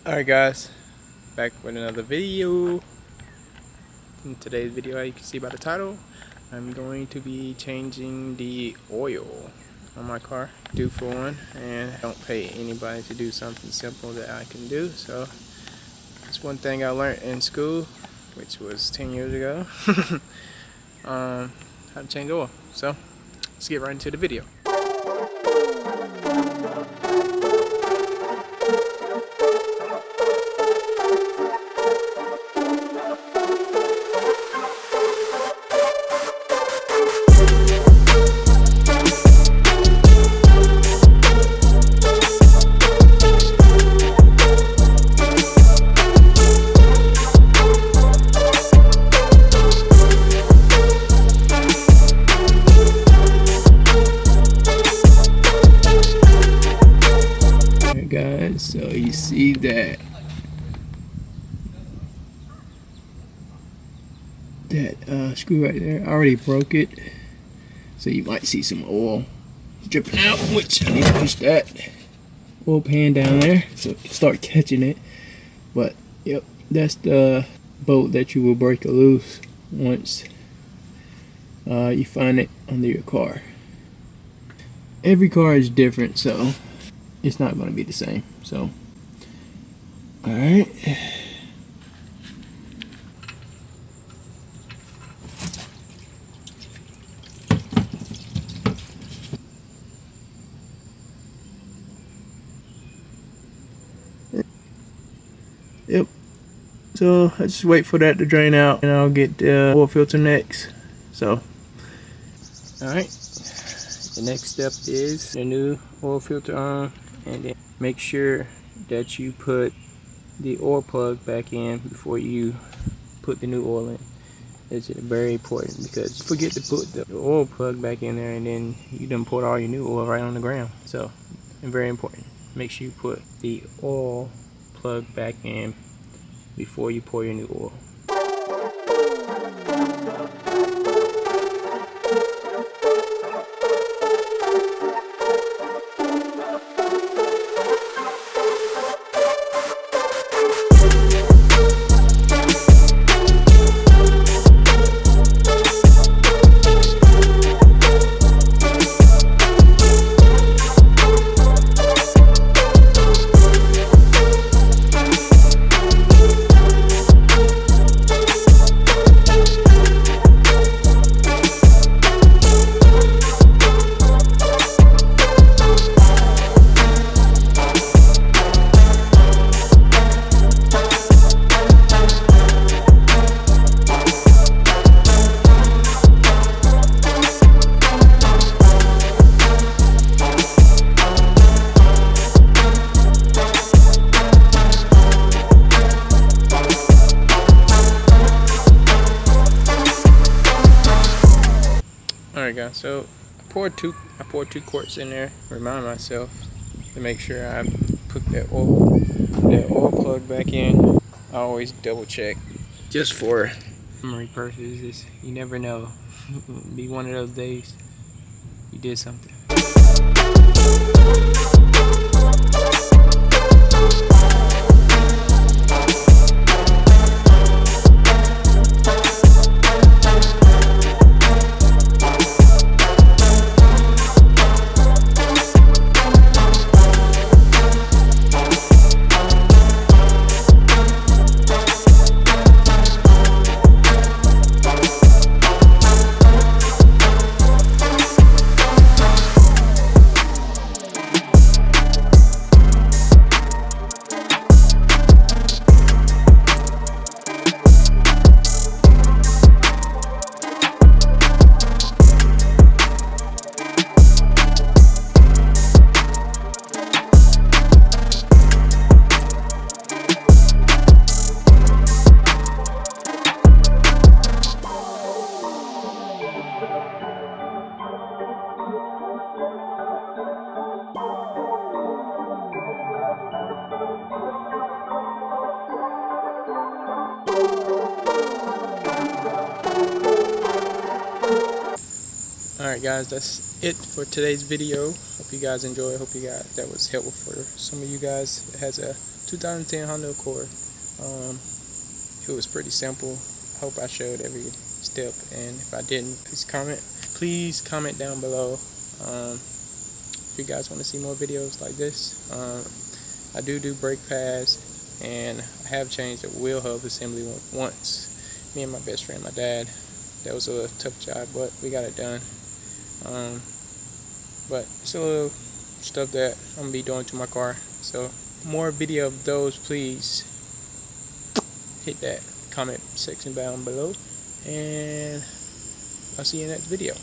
Alright guys, back with another video. In today's video, you can see by the title, I'm going to be changing the oil on my car, due for one, and I don't pay anybody to do something simple that I can do. So that's one thing I learned in school, which was 10 years ago, how to change oil. So let's get right into the video. Guys, so you see that screw right there, I already broke it, so you might see some oil dripping out, which I need to push that oil pan down there so it can start catching it. But yep, that's the bolt that you will break loose once you find it under your car. Every car is different, so it's not going to be the same. So, all right. Yep. So I just wait for that to drain out, and I'll get the oil filter next. So, all right. The next step is the new oil filter on, and then make sure that you put the oil plug back in before you put the new oil in. It's very important, because you forget to put the oil plug back in there and then you done poured all your new oil right on the ground. So it's very important. Make sure you put the oil plug back in before you pour your new oil. Alright guys, so I poured two quarts in there. Remind myself to make sure I put that oil plug back in. I always double check just for memory purposes. You never know. It'll be one of those days you did something. Alright guys, that's it for today's video. Hope you guys enjoy. Hope you guys that was helpful for some of you guys that has a 2010 Honda Accord. It was pretty simple. I hope I showed every step, and if I didn't, please comment down below. If you guys want to see more videos like this. I do brake pads, and I have changed the wheel hub assembly once. Me and my best friend, my dad. That was a tough job, but we got it done. But it's a little stuff that I'm gonna be doing to my car. So more video of those, please hit that comment section down below, and I'll see you in the next video.